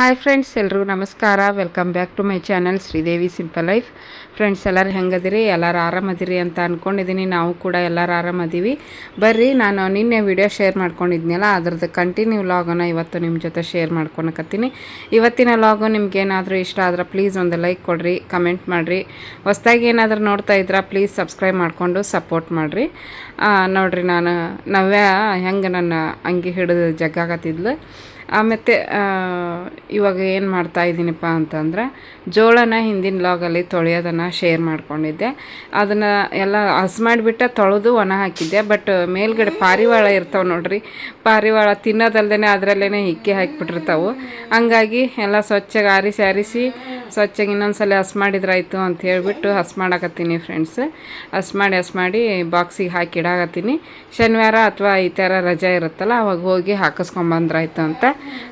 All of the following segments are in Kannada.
ಹಾಯ್ ಫ್ರೆಂಡ್ಸ್, ಎಲ್ರಿಗೂ ನಮಸ್ಕಾರ. Welcome back to my channel Sridevi simple life. Friends, ಎಲ್ಲರೂ ಹೆಂಗದಿರಿ? ಎಲ್ಲರೂ ಆರಾಮದಿರಿ ಅಂತ ಅಂದ್ಕೊಂಡಿದ್ದೀನಿ. ನಾವು ಕೂಡ ಎಲ್ಲರೂ ಆರಾಮದೀವಿ. ಬರ್ರಿ, ನಾನು ನಿನ್ನೆ ವಿಡಿಯೋ ಶೇರ್ ಮಾಡ್ಕೊಂಡಿದ್ನಲ್ಲ, ಅದ್ರದ್ದು ಕಂಟಿನ್ಯೂ ವ್ಲಾಗನ್ನು ಇವತ್ತು ನಿಮ್ಮ ಜೊತೆ ಶೇರ್ ಮಾಡ್ಕೊಳಕತ್ತೀನಿ. ಇವತ್ತಿನ ವ್ಲಾಗು ನಿಮ್ಗೇನಾದರೂ ಇಷ್ಟ ಆದ್ರೆ ಪ್ಲೀಸ್ ಒಂದು ಲೈಕ್ ಕೊಡಿರಿ, ಕಮೆಂಟ್ ಮಾಡಿರಿ. ಹೊಸ್ದಾಗಿ ಏನಾದರೂ ನೋಡ್ತಾ ಇದ್ರೆ ಪ್ಲೀಸ್ ಸಬ್ಸ್ಕ್ರೈಬ್ ಮಾಡಿಕೊಂಡು ಸಪೋರ್ಟ್ ಮಾಡಿರಿ. ನೋಡಿರಿ, ನಾನು ನವ್ಯ ಹೆಂಗೆ ನನ್ನ ಅಂಗಿ ಹಿಡಿದು ಜಗ್ಗಾಕತ್ತಿದ್ಲು. ಮತ್ತು ಇವಾಗ ಏನು ಮಾಡ್ತಾಯಿದ್ದೀನಪ್ಪ ಅಂತಂದ್ರೆ, ಜೋಳನ ಹಿಂದಿನ ಲಾಗಲ್ಲಿ ತೊಳೆಯೋದನ್ನು ಶೇರ್ ಮಾಡ್ಕೊಂಡಿದ್ದೆ. ಅದನ್ನು ಎಲ್ಲ ಮಾಡಿಬಿಟ್ಟು ತೊಳೆದು ಒಣ ಹಾಕಿದ್ದೆ. ಬಟ್ ಮೇಲ್ಗಡೆ ಪಾರಿವಾಳ ಇರ್ತಾವೆ ನೋಡ್ರಿ, ಪಾರಿವಾಳ ತಿನ್ನೋದಲ್ದೇ ಅದರಲ್ಲೇ ಹಿಕ್ಕಿ ಹಾಕಿಬಿಟ್ಟಿರ್ತಾವೆ. ಹಂಗಾಗಿ ಎಲ್ಲ ಸ್ವಚ್ಛಗೆ ಆರಿಸಿ ಸ್ವಚ್ಛಗೆ ಇನ್ನೊಂದ್ಸಲ ಮಾಡಿದ್ರಾಯ್ತು ಅಂತ ಹೇಳ್ಬಿಟ್ಟು ಮಾಡಾಕತ್ತೀನಿ ಫ್ರೆಂಡ್ಸ್. ಮಾಡಿ ಬಾಕ್ಸಿಗೆ ಹಾಕಿ ಇಡಾಕತ್ತೀನಿ. ಶನಿವಾರ ಅಥವಾ ಈ ಥರ ರಜೆ ಇರುತ್ತಲ್ಲ, ಅವಾಗ ಹೋಗಿ ಹಾಕಿಸ್ಕೊಂಬಂದ್ರಾಯ್ತು ಅಂತ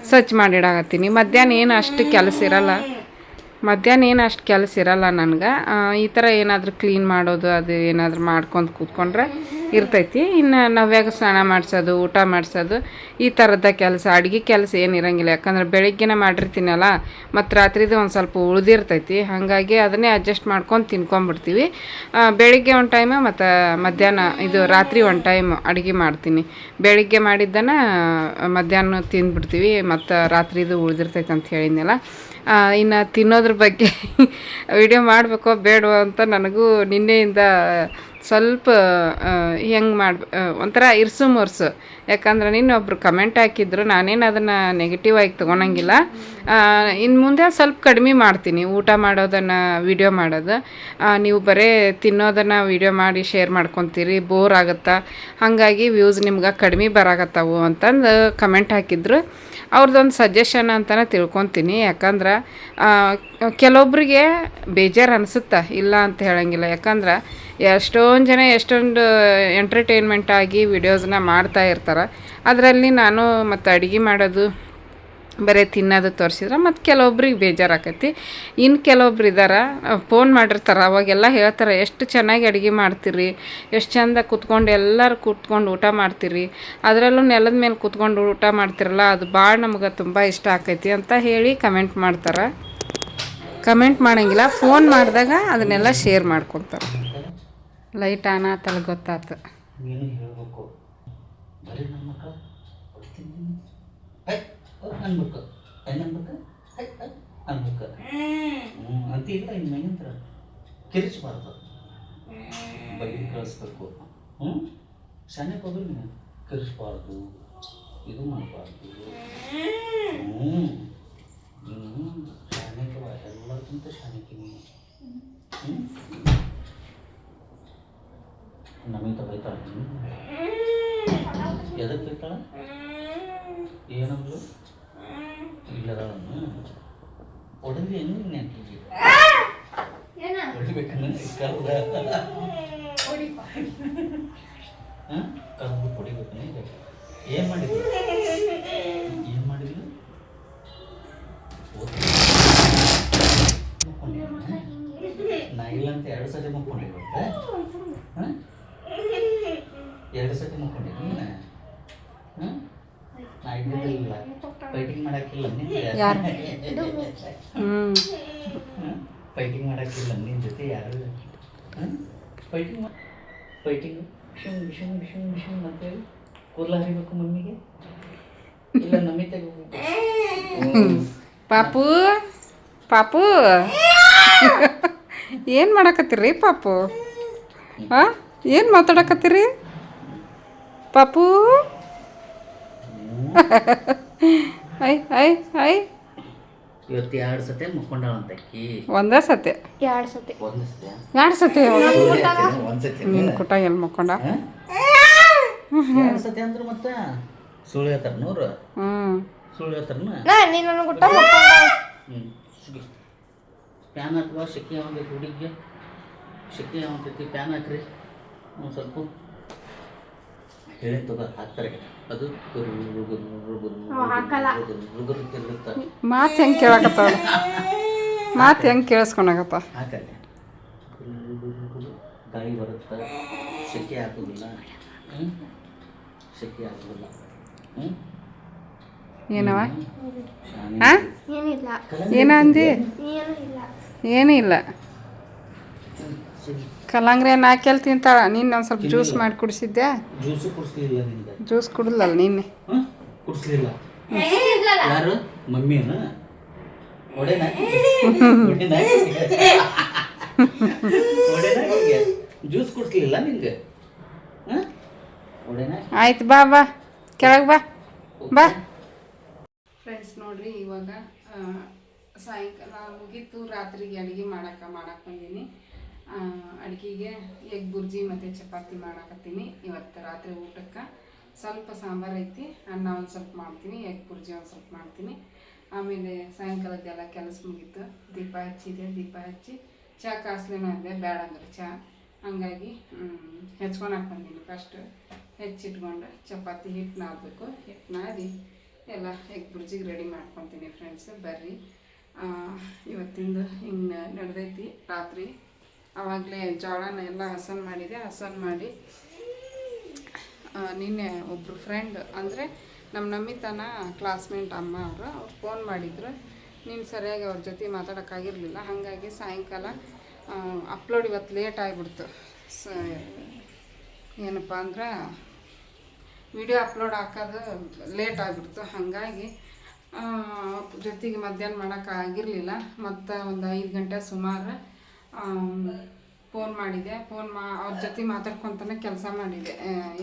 ಸ್ವಚ್ಛ ಮಾಡಿಡಾಕತ್ತೀನಿ. ಮಧ್ಯಾಹ್ನ ಏನು ಅಷ್ಟು ಕೆಲಸ ಇರಲ್ಲ ನನಗೆ. ಈ ಥರ ಏನಾದರೂ ಕ್ಲೀನ್ ಮಾಡೋದು, ಅದು ಏನಾದರೂ ಮಾಡ್ಕೊಂಡು ಕೂತ್ಕೊಂಡ್ರೆ ಇರ್ತೈತಿ. ಇನ್ನು ನವ್ಯಾಗ ಸ್ನಾನ ಮಾಡಿಸೋದು, ಊಟ ಮಾಡಿಸೋದು, ಈ ಥರದ ಕೆಲಸ, ಅಡುಗೆ ಕೆಲಸ ಏನಿರಂಗಿಲ್ಲ. ಯಾಕಂದ್ರೆ ಬೆಳಿಗ್ಗೆನೇ ಮಾಡಿರ್ತೀನಲ್ಲ, ಮತ್ತು ರಾತ್ರಿದು ಒಂದು ಸ್ವಲ್ಪ ಉಳಿದಿರ್ತೈತಿ. ಹಾಗಾಗಿ ಅದನ್ನೇ ಅಡ್ಜಸ್ಟ್ ಮಾಡ್ಕೊಂಡು ತಿನ್ಕೊಂಬಿಡ್ತೀವಿ. ಬೆಳಿಗ್ಗೆ ಒಂದು ಟೈಮು ಮತ್ತು ಮಧ್ಯಾಹ್ನ ಇದು ರಾತ್ರಿ ಒಂದು ಟೈಮ್ ಅಡುಗೆ ಮಾಡ್ತೀನಿ. ಬೆಳಿಗ್ಗೆ ಮಾಡಿದ್ದನ್ನು ಮಧ್ಯಾಹ್ನ ತಿಂದ್ಬಿಡ್ತೀವಿ, ಮತ್ತು ರಾತ್ರಿದು ಉಳಿದಿರ್ತೈತೆ ಅಂತ ಹೇಳಿದ್ನಲ್ಲ. ಇನ್ನು ತಿನ್ನೋದ್ರ ಬಗ್ಗೆ ವಿಡಿಯೋ ಮಾಡಬೇಕೋ ಬೇಡವೋ ಅಂತ ನನಗೂ ನಿನ್ನೆಯಿಂದ ಸ್ವಲ್ಪ ಹೆಂಗೆ ಒಂಥರ ಇರ್ಸು ಮುರ್ಸು. ಯಾಕಂದ್ರೆ ಒಬ್ಬರು ಕಮೆಂಟ್ ಹಾಕಿದ್ರು, ನಾನೇನು ಅದನ್ನು ನೆಗೆಟಿವ್ ಆಗಿ ತೊಗೊಳಂಗಿಲ್ಲ. ಇನ್ನು ಮುಂದೆ ಸ್ವಲ್ಪ ಕಡಿಮೆ ಮಾಡ್ತೀನಿ ಊಟ ಮಾಡೋದನ್ನು ವಿಡಿಯೋ ಮಾಡೋದು. ನೀವು ಬರೀ ತಿನ್ನೋದನ್ನು ವಿಡಿಯೋ ಮಾಡಿ ಶೇರ್ ಮಾಡ್ಕೊತೀರಿ, ಬೋರ್ ಆಗುತ್ತಾ, ಹಾಗಾಗಿ ವ್ಯೂಸ್ ನಿಮ್ಗೆ ಕಡಿಮೆ ಬರಾಕತ್ತಾವು ಅಂತಂದು ಕಮೆಂಟ್ ಹಾಕಿದ್ರು. ಅವ್ರದ್ದೊಂದು ಸಜೆಷನ್ ಅಂತಲೇ ತಿಳ್ಕೊತೀನಿ. ಯಾಕಂದ್ರೆ ಕೆಲವೊಬ್ರಿಗೆ ಬೇಜಾರು ಅನಿಸುತ್ತಾ, ಇಲ್ಲ ಅಂತ ಹೇಳೋಂಗಿಲ್ಲ. ಯಾಕಂದ್ರೆ ಎಷ್ಟೊಂದು ಜನ ಎಷ್ಟೊಂದು ಎಂಟರ್ಟೈನ್ಮೆಂಟ್ ಆಗಿ ವಿಡಿಯೋಸ್ನ ಮಾಡ್ತಾ ಇರ್ತಾರೆ. ಅದರಲ್ಲಿ ನಾನು ಮತ್ತು ಅಡುಗೆ ಮಾಡೋದು ಬರೀ ತಿನ್ನೋದು ತೋರಿಸಿದ್ರೆ ಮತ್ತು ಕೆಲವೊಬ್ರಿಗೆ ಬೇಜಾರಾಕೈತಿ. ಇನ್ನು ಕೆಲವೊಬ್ರು ಇದ್ದಾರೆ, ಫೋನ್ ಮಾಡಿರ್ತಾರೆ, ಅವಾಗೆಲ್ಲ ಹೇಳ್ತಾರೆ, ಎಷ್ಟು ಚೆನ್ನಾಗಿ ಅಡುಗೆ ಮಾಡ್ತೀರಿ, ಎಷ್ಟು ಚಂದ ಕೂತ್ಕೊಂಡು ಎಲ್ಲರೂ ಕೂತ್ಕೊಂಡು ಊಟ ಮಾಡ್ತೀರಿ, ಅದರಲ್ಲೂ ನೆಲದ ಮೇಲೆ ಕೂತ್ಕೊಂಡು ಊಟ ಮಾಡ್ತಿರಲ್ಲ, ಅದು ಭಾಳ ನಮ್ಗೆ ತುಂಬ ಇಷ್ಟ ಆಕೈತಿ ಅಂತ ಹೇಳಿ ಕಮೆಂಟ್ ಮಾಡ್ತಾರೆ. ಕಮೆಂಟ್ ಮಾಡೋಂಗಿಲ್ಲ, ಫೋನ್ ಮಾಡಿದಾಗ ಅದನ್ನೆಲ್ಲ ಶೇರ್ ಮಾಡ್ಕೊತಾರೆ. ಲೈಟ್ ಆನ್ ಆತಲ್ಲ, ಗೊತ್ತಾಯ್ತು. ನೀನು ಹೇಳಬೇಕು, ಬರೀ ನಮ್ಮ ಮಕ್ಕಳು ಅನ್ಬೇಕು ಅನ್ಬೇಕು ಅನ್ಬೇಕು ಅಂತಿಲ್ಲ. ಇನ್ನು ಮೇಗಿಂತ್ರ ಕಿರಿಚಬಾರ್ದು, ಬರೀ ಕಳಿಸ್ಬೇಕು. ಶಾನ್ಯಕ್ಕೆ ಹೋಗ್ರಿ, ನೀವು ಕಿರಿಚಬಾರ್ದು, ಇದು ಮಾಡಬಾರ್ದು. ನೀನು ಶಾನ್ಯಕ್ಕೆ ಎಲ್ಲಕ್ಕಿಂತ ಶಾನ್ಯಕ್ಕೆ ನೀನು ನಮೀತ ಬೈತಾಳ. ಎದಕ್ಕೆ ಬೈತಾಳ? ಏನಂದ್ರು ಇಲ್ಲದ ಹೊಡೆದು ಏನು ನೆನಪಿಗೆ ಹೊಡಿಬೇಕನ್ನ ಕರ್ದ ಕರ್ದು ಹೊಡಿಬೇಕನ್ನ. ಈಗ ಏನು ಮಾಡಿದ್ವಿ ನಾ ಇಲ್ಲಂತ 2 ಸತಿ ಮುಕ್ಕೊಂಡಿರುತ್ತೆ. 2 ಸತಿ ಮುಕ್ಕೊಂಡಿದ್ದೀನಿ. ನಾ ಇದ್ದಿಲ್ಲ, ಫೈಟಿಂಗ್ ಮಾಡಕ್ಕಿಲ್ಲ ಫೈಟಿಂಗ್ ಮಾಡಕ್ಕಿಲ್ಲ ನಿನ್ನ ಜೊತೆ ಯಾರು ಫೈಟಿಂಗ್ ಬಿಷಮ್ ಬಿಷಮ್ ಬಿಷಮ್ ಬಿಷಮ್ ಅಂತೇಳಿ ಕೂದಲ ಹರಿಬೇಕು ಮಮ್ಮಿಗೆ, ಇಲ್ಲ ನಮಿತೆಗೆ ಪಾಪು ಪಾಪು ಏನು ಮಾಡಕತ್ತೀರಿ ಪಾಪು? ಏನು ಮಾತಾಡಕತ್ತೀರಿ ಪಾಪು? ಐ ಐ ಐ ಇವತ್ತು 2 ಸತಿ ಮುಕ್ಕೊಂಡಾಳಂತಕ್ಕಿ. ಒಂದೇ ಸತಿ 2 ಸತಿ 2 ಸತಿ ಒಂದ್ಸತಿ ನಿನ್ನ ಕುಟ ಎಲ್ಲಿ ಮುಕ್ಕೊಂಡ? 2 ಸತಿ ಅಂದ್ರೆ ಮತ್ತೆ ಸುಳ್ಳು ಹೇಳ್ತಾರ ನೂರು. ಸುಳ್ಳು ಹೇಳ್ತಾರನ ನೀನು ನನಗೆ ಗುಟ್ಟ ಪ್ಯಾನ್ ಹಾಕುವ. ಶೆಕೆ ಯಾವಂತೈತಿ ಹುಡುಗಿಗೆ, ಶೆಕೆ ಯಾವಂತೈತಿ, ಪ್ಯಾನ್ ಹಾಕ್ರಿ ಒಂದು ಸ್ವಲ್ಪ ಹೇಳಿ ತಗೋ, ಹಾಕ್ತಾರೆ. ಅದು ಮಾತು ಹೆಂಗೆ ಕೇಳಕತ್ತಾವ, ಮಾತು ಹೆಂಗೆ ಕೇಳಿಸ್ಕೊಳಕತ್ತ? ಹಾಕಲ್ಲ, ಗಾಳಿ ಬರುತ್ತೆ, ಶೆಕೆ ಹಾಕೋದಿಲ್ಲ, ಶೆಕೆ ಹಾಕೋದಿಲ್ಲ. ಏನವ ಹಾಂ ಏನ ಅಂದಿ ಏನೂ ಇಲ್ಲ ಕಲ್ಲಂಗ್ರಿ ನಾಕೆಲ್ಲಿ ತಿಂತಾಳ ನೀನು ಒಂದು ಸ್ವಲ್ಪ ಜ್ಯೂಸ್ ಮಾಡಿ ಕುಡಿಸಿದ್ದೆ ಜ್ಯೂಸು ಕುಡಿಸ್ಲಿಲ್ಲ ನಿಂಗೆ ಜ್ಯೂಸ್ ಕುಡಿದ್ಲಲ್ಲ ನಿನ್ನೆ ಕುಡಿಸ್ಲಿಲ್ಲ ಯಾರು ಮಮ್ಮಿನ ಒಡೆನ ಒಡೆನ ಒಡೆನ ಜ್ಯೂಸ್ ಕುಡಿಸ್ಲಿಲ್ಲ ನಿಂಗೆ ಒಡೆನ ಆಯ್ತು ಬಾ ಬಾ ಕೆಳಗೆ ಬಾ ಬಾ ಫ್ರೆಂಡ್ಸ್ ನೋಡ್ರಿ ಇವಾಗ ಸಾಯಂಕಾಲ ಮುಗೀತು ರಾತ್ರಿಗೆ ಅಡುಗೆ ಮಾಡಕ್ಕೆ ಬಂದೀನಿ ಅಡುಗೆಗೆ ಎಗ್ ಬುರ್ಜಿ ಮತ್ತು ಚಪಾತಿ ಮಾಡಾಕತ್ತೀನಿ ಇವತ್ತು ರಾತ್ರಿ ಊಟಕ್ಕೆ ಸ್ವಲ್ಪ ಸಾಂಬಾರು ಐತಿ ಅನ್ನ ಒಂದು ಸ್ವಲ್ಪ ಮಾಡ್ತೀನಿ ಎಗ್ ಬುರ್ಜಿ ಒಂದು ಸ್ವಲ್ಪ ಮಾಡ್ತೀನಿ ಆಮೇಲೆ ಸಾಯಂಕಾಲದ್ದೆಲ್ಲ ಕೆಲಸ ಮುಗೀತು ದೀಪ ಹಚ್ಚಿದೆ ದೀಪ ಹಚ್ಚಿ ಚಹಾ ಕಾಸ್ಲೇನ ಅಂದೆ ಬೇಡ ಅಂದ್ರೆ ಚಹಾ ಹಂಗಾಗಿ ಹೆಚ್ಕೊಳಕ್ಕೆ ಬಂದೀನಿ ಫಸ್ಟ್ ಹೆಚ್ಚಿಟ್ಕೊಂಡು ಚಪಾತಿ ಹಿಟ್ಟು ನಾದಬೇಕು ಹಿಟ್ಟು ನಾದಿ ಎಲ್ಲ ಎಗ್ ಬುರ್ಜಿಗೆ ರೆಡಿ ಮಾಡ್ಕೊತೀನಿ ಫ್ರೆಂಡ್ಸ್ ಬರ್ರಿ ಇವತ್ತಿಂದು ಹಿಂಗೆ ನಡೆದೈತಿ ರಾತ್ರಿ ಆವಾಗಲೇ ಜೋಳನ ಎಲ್ಲ ಹಸನ್ ಮಾಡಿದೆ ಹಸನ್ ಮಾಡಿ ನಿನ್ನೆ ಒಬ್ಬರು ಫ್ರೆಂಡ್ ಅಂದರೆ ನಮ್ಮ ನಮಿತನ ಕ್ಲಾಸ್ಮೇಟ್ ಅಮ್ಮ ಅವ್ರು ಫೋನ್ ಮಾಡಿದ್ರು ನೀನು ಸರಿಯಾಗಿ ಅವ್ರ ಜೊತೆ ಮಾತಾಡೋಕ್ಕಾಗಿರಲಿಲ್ಲ ಹಾಗಾಗಿ ಸಾಯಂಕಾಲ ಅಪ್ಲೋಡ್ ಇವತ್ತು ಲೇಟ್ ಆಗಿಬಿಡ್ತು ಏನಪ್ಪ ಅಂದ್ರೆ ವಿಡಿಯೋ ಅಪ್ಲೋಡ್ ಹಾಕೋದು ಲೇಟ್ ಆಗಿಬಿಡ್ತು ಹಾಗಾಗಿ ಜೊತೆಗೆ ಮಧ್ಯಾಹ್ನ ಮಾಡೋಕ್ಕಾಗಿರಲಿಲ್ಲ ಮತ್ತು ಒಂದು 5 ಗಂಟೆ ಸುಮಾರು ಫೋನ್ ಮಾಡಿದೆ ಅವ್ರ ಜೊತೆ ಮಾತಾಡ್ಕೊತಾನೆ ಕೆಲಸ ಮಾಡಿದೆ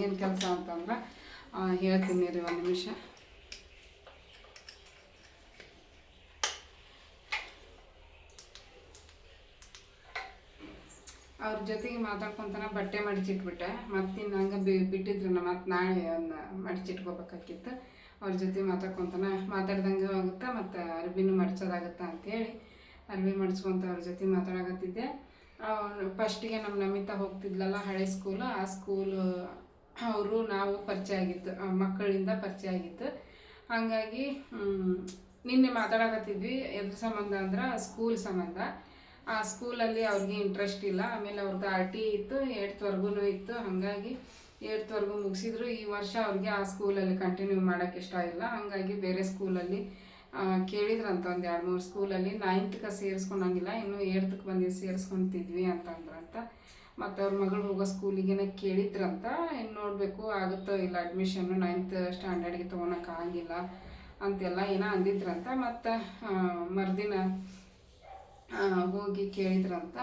ಏನು ಕೆಲಸ ಅಂತಂದ್ರೆ ಹೇಳ್ತೀನಿ ರೀ ಒಂದು ನಿಮಿಷ ಅವ್ರ ಜೊತೆಗೆ ಮಾತಾಡ್ಕೊತಾನೆ ಬಟ್ಟೆ ಮಡಿಚಿಟ್ಬಿಟ್ಟೆ ಮತ್ತು ಇನ್ನು ಹಂಗೆ ಬಿಟ್ಟಿದ್ರು ಮತ್ತು ನಾಳೆ ಒಂದು ಮಡಿಚಿಟ್ಕೋಬೇಕಾಗಿತ್ತು ಅವ್ರ ಜೊತೆ ಮಾತಾಡ್ದಂಗೆ ಆಗುತ್ತೆ ಮತ್ತು ಅರ್ಬಿನೂ ಮಡ್ಚೋದಾಗುತ್ತೆ ಅಂಥೇಳಿ ಅರ್ಬಿ ಮಡ್ಚ್ಕೊತ ಅವ್ರ ಜೊತೆ ಮಾತಾಡಕತ್ತಿದ್ದೆ ಫಸ್ಟಿಗೆ ನಮ್ಮ ನಮಿತಾ ಹೋಗ್ತಿದ್ಲಲ್ಲ ಹಳೆ ಸ್ಕೂಲು ಆ ಸ್ಕೂಲು ಅವರು ನಾವು ಪರಿಚಯ ಆಗಿತ್ತು ಮಕ್ಕಳಿಂದ ಪರಿಚಯ ಆಗಿತ್ತು ಹಾಗಾಗಿ ನಿನ್ನೆ ಮಾತಾಡಕತ್ತಿದ್ವಿ ಎದ್ರ ಸಂಬಂಧ ಅಂದ್ರೆ ಸ್ಕೂಲ್ ಸಂಬಂಧ ಆ ಸ್ಕೂಲಲ್ಲಿ ಅವ್ರಿಗೆ ಇಂಟ್ರೆಸ್ಟ್ ಇಲ್ಲ ಆಮೇಲೆ ಅವ್ರದ್ದು RT ಇತ್ತು 8th ಇತ್ತು ಹಾಗಾಗಿ 8th ಮುಗಿಸಿದ್ರು ಈ ವರ್ಷ ಅವ್ರಿಗೆ ಆ ಸ್ಕೂಲಲ್ಲಿ ಕಂಟಿನ್ಯೂ ಮಾಡೋಕ್ಕೆ ಇಷ್ಟ ಇಲ್ಲ ಹಾಗಾಗಿ ಬೇರೆ ಸ್ಕೂಲಲ್ಲಿ ಕೇಳಿದ್ರಂತ ಒಂದು 2-3 ಸ್ಕೂಲಲ್ಲಿ 9th ಸೇರಿಸ್ಕೊಂಡಂಗಿಲ್ಲ ಇನ್ನು 8th ಬಂದು ಸೇರಿಸ್ಕೊತಿದ್ವಿ ಅಂತಂದ್ರಂತ ಮತ್ತು ಅವ್ರ ಮಗಳು ಹೋಗೋ ಸ್ಕೂಲಿಗೆ ಕೇಳಿದ್ರಂತ ಇನ್ನು ನೋಡಬೇಕು ಆಗುತ್ತೋ ಇಲ್ಲ ಅಡ್ಮಿಷನ್ನು 9th ಸ್ಟ್ಯಾಂಡರ್ಡ್ಗೆ ತೊಗೊಳಕ್ಕಾಗಿಲ್ಲ ಅಂತೆಲ್ಲ ಏನೋ ಅಂದಿದ್ರಂತ ಮತ್ತು ಮರುದಿನ ಹೋಗಿ ಕೇಳಿದ್ರಂತ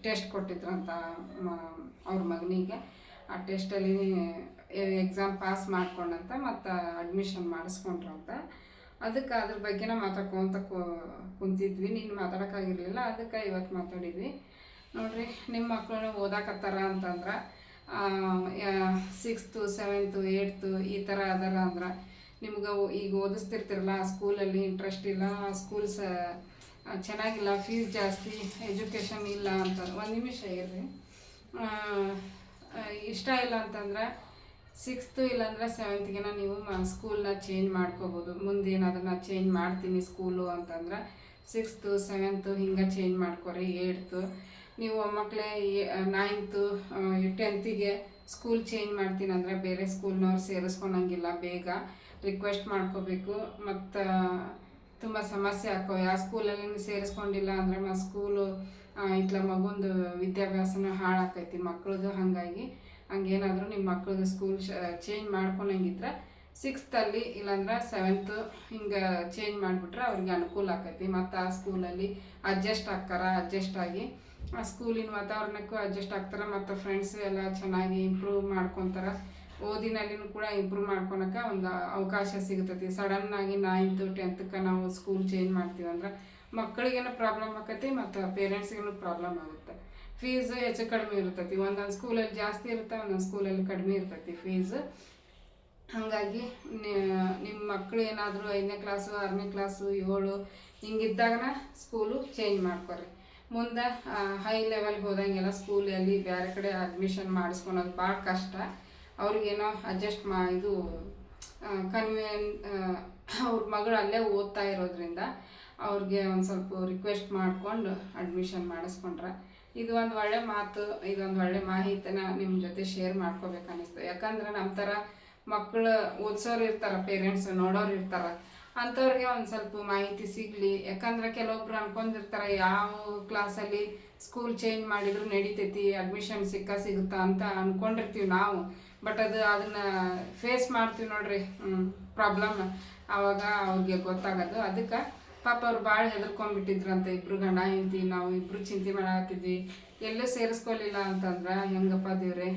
ಟೆಸ್ಟ್ ಕೊಟ್ಟಿದ್ರಂತ ಅವ್ರ ಮಗನಿಗೆ ಆ ಟೆಸ್ಟಲ್ಲಿ ಎಕ್ಸಾಮ್ ಪಾಸ್ ಮಾಡ್ಕೊಂಡಂತ ಮತ್ತು ಅಡ್ಮಿಷನ್ ಮಾಡಿಸ್ಕೊಂಡ್ರಂತ ಅದಕ್ಕೆ ಅದ್ರ ಬಗ್ಗೆನ ಮಾತಾಡ್ಕೊಂತ ಕುಂತಿದ್ವಿ ನೀನು ಮಾತಾಡೋಕ್ಕಾಗಿರಲಿಲ್ಲ ಅದಕ್ಕೆ ಇವತ್ತು ಮಾತಾಡಿದ್ವಿ ನೋಡಿರಿ ನಿಮ್ಮ ಮಕ್ಕಳು ಓದಾಕತ್ತಾರ ಅಂತಂದ್ರೆ 6th 7th 8th ಈ ಥರ ಅದಾರ ಅಂದ್ರೆ ನಿಮ್ಗೆ ಈಗ ಓದಿಸ್ತಿರ್ತಿರಲ್ಲ ಆ ಸ್ಕೂಲಲ್ಲಿ ಇಂಟ್ರೆಸ್ಟ್ ಇಲ್ಲ ಆ ಸ್ಕೂಲ್ಸ್ ಚೆನ್ನಾಗಿಲ್ಲ ಫೀಸ್ ಜಾಸ್ತಿ ಎಜುಕೇಷನ್ ಇಲ್ಲ ಅಂತ ಒಂದು ನಿಮಿಷ ಇರ್ರಿ ಇಷ್ಟ ಇಲ್ಲ ಅಂತಂದ್ರೆ 6th ಇಲ್ಲಾಂದ್ರೆ 7th ನೀವು ಸ್ಕೂಲ್ನ ಚೇಂಜ್ ಮಾಡ್ಕೋಬೋದು ಮುಂದೇನಾದ್ರೂ ನಾನು ಚೇಂಜ್ ಮಾಡ್ತೀನಿ ಸ್ಕೂಲು ಅಂತಂದ್ರೆ 6th 7th ಹಿಂಗೆ ಚೇಂಜ್ ಮಾಡ್ಕೊರಿ 8th ನೀವು ಮಕ್ಕಳೇ 9th 10th ಸ್ಕೂಲ್ ಚೇಂಜ್ ಮಾಡ್ತೀನಿ ಅಂದರೆ ಬೇರೆ ಸ್ಕೂಲ್ನವ್ರು ಸೇರಿಸ್ಕೊಳಂಗಿಲ್ಲ ಬೇಗ ರಿಕ್ವೆಸ್ಟ್ ಮಾಡ್ಕೋಬೇಕು ಮತ್ತು ತುಂಬ ಸಮಸ್ಯೆ ಆಕೋ ಯಾವ ಸ್ಕೂಲಲ್ಲಿ ಸೇರಿಸ್ಕೊಂಡಿಲ್ಲ ಅಂದರೆ ಸ್ಕೂಲು ಇಟ್ಲ ಮಗುಂದು ವಿದ್ಯಾಭ್ಯಾಸನ ಹಾಳಾಕೈತಿ ಮಕ್ಕಳದು ಹಾಗಾಗಿ ಹಂಗೇನಾದರೂ ನಿಮ್ಮ ಮಕ್ಕಳದು ಸ್ಕೂಲ್ ಚೇಂಜ್ ಮಾಡ್ಕೊಳಂಗಿದ್ರೆ 6th ಇಲ್ಲಾಂದ್ರೆ 7th ಹಿಂಗೆ ಚೇಂಜ್ ಮಾಡಿಬಿಟ್ರೆ ಅವ್ರಿಗೆ ಅನುಕೂಲ ಆಕೈತಿ ಮತ್ತು ಆ ಸ್ಕೂಲಲ್ಲಿ ಅಡ್ಜಸ್ಟ್ ಆಗಿ ಆ ಸ್ಕೂಲಿನ ವಾತಾವರಣಕ್ಕೂ ಅಡ್ಜಸ್ಟ್ ಆಗ್ತಾರೆ ಮತ್ತು ಫ್ರೆಂಡ್ಸು ಎಲ್ಲ ಚೆನ್ನಾಗಿ ಇಂಪ್ರೂವ್ ಮಾಡ್ಕೊತಾರೆ ಓದಿನಲ್ಲಿನೂ ಕೂಡ ಇಂಪ್ರೂವ್ ಮಾಡ್ಕೊಳಕ್ಕೆ ಒಂದು ಅವಕಾಶ ಸಿಗ್ತೈತಿ ಸಡನ್ನಾಗಿ 9th 10th ನಾವು ಸ್ಕೂಲ್ ಚೇಂಜ್ ಮಾಡ್ತೀವಿ ಅಂದ್ರೆ ಮಕ್ಕಳಿಗೇನೋ ಪ್ರಾಬ್ಲಮ್ ಆಕೈತಿ ಮತ್ತು ಪೇರೆಂಟ್ಸ್ಗೇನು ಪ್ರಾಬ್ಲಮ್ ಆಗುತ್ತೆ ಫೀಸು ಹೆಚ್ಚು ಕಡಿಮೆ ಇರ್ತೈತಿ ಒಂದೊಂದು ಸ್ಕೂಲಲ್ಲಿ ಜಾಸ್ತಿ ಇರುತ್ತೆ ಒಂದೊಂದು ಸ್ಕೂಲಲ್ಲಿ ಕಡಿಮೆ ಇರ್ತೈತಿ ಫೀಸು ಹಾಗಾಗಿ ನಿಮ್ಮ ಮಕ್ಕಳು ಏನಾದರೂ 5ನೇ ಕ್ಲಾಸು 6ನೇ ಕ್ಲಾಸು 7 ಹಿಂಗಿದ್ದಾಗನ ಸ್ಕೂಲು ಚೇಂಜ್ ಮಾಡ್ಕೊರಿ ಮುಂದೆ ಹೈ ಲೆವೆಲ್ಗೆ ಹೋದಂಗೆಲ್ಲ ಸ್ಕೂಲಲ್ಲಿ ಬೇರೆ ಕಡೆ ಅಡ್ಮಿಷನ್ ಮಾಡಿಸ್ಕೊಳೋದು ಭಾಳ ಕಷ್ಟ ಅವ್ರಿಗೇನೋ ಅಡ್ಜಸ್ಟ್ ಇದು ಅವ್ರ ಮಗಳು ಅಲ್ಲೇ ಓದ್ತಾ ಇರೋದ್ರಿಂದ ಅವ್ರಿಗೆ ಒಂದು ಸ್ವಲ್ಪ ರಿಕ್ವೆಸ್ಟ್ ಮಾಡಿಕೊಂಡು ಅಡ್ಮಿಷನ್ ಮಾಡಿಸ್ಕೊಂಡ್ರೆ ಇದು ಒಂದು ಒಳ್ಳೆ ಮಾತು ಇದೊಂದು ಒಳ್ಳೆ ಮಾಹಿತಿನ ನಿಮ್ಮ ಜೊತೆ ಶೇರ್ ಮಾಡ್ಕೋಬೇಕು ಅನ್ನಿಸ್ತು ಯಾಕಂದ್ರೆ ನಮ್ಮ ಥರ ಮಕ್ಕಳು ಓದಿಸೋರು ಇರ್ತಾರೆ, ಪೇರೆಂಟ್ಸ್ ನೋಡೋರು ಇರ್ತಾರೆ, ಅಂಥವ್ರಿಗೆ ಒಂದು ಸ್ವಲ್ಪ ಮಾಹಿತಿ ಸಿಗಲಿ. ಯಾಕಂದ್ರೆ ಕೆಲವೊಬ್ರು ಅನ್ಕೊಂಡಿರ್ತಾರೆ ಯಾವ ಕ್ಲಾಸಲ್ಲಿ ಸ್ಕೂಲ್ ಚೇಂಜ್ ಮಾಡಿದ್ರು ನಡಿತೈತಿ, ಅಡ್ಮಿಷನ್ ಸಿಗುತ್ತಾ ಅಂತ ಅಂದ್ಕೊಂಡಿರ್ತೀವಿ ನಾವು. ಬಟ್ ಅದನ್ನ ಫೇಸ್ ಮಾಡ್ತೀವಿ ನೋಡ್ರಿ ಪ್ರಾಬ್ಲಮ್, ಆವಾಗ ಅವ್ರಿಗೆ ಗೊತ್ತಾಗೋದು. ಅದಕ್ಕೆ ಪಾಪ ಅವ್ರು ಭಾಳ ಹೆದರ್ಕೊಂಡ್ಬಿಟ್ಟಿದ್ರಂತ. ಇಬ್ರು ಗಂಡ ಹೆಂಡತಿ ನಾವು ಇಬ್ರು ಚಿಂತೆ ಮಾಡಾಕತ್ತಿದ್ವಿ, ಎಲ್ಲೂ ಸೇರಿಸ್ಕೊಲಿಲ್ಲ ಅಂತಂದ್ರೆ ಹೆಂಗಪ್ಪ ದೇವ್ರೆ,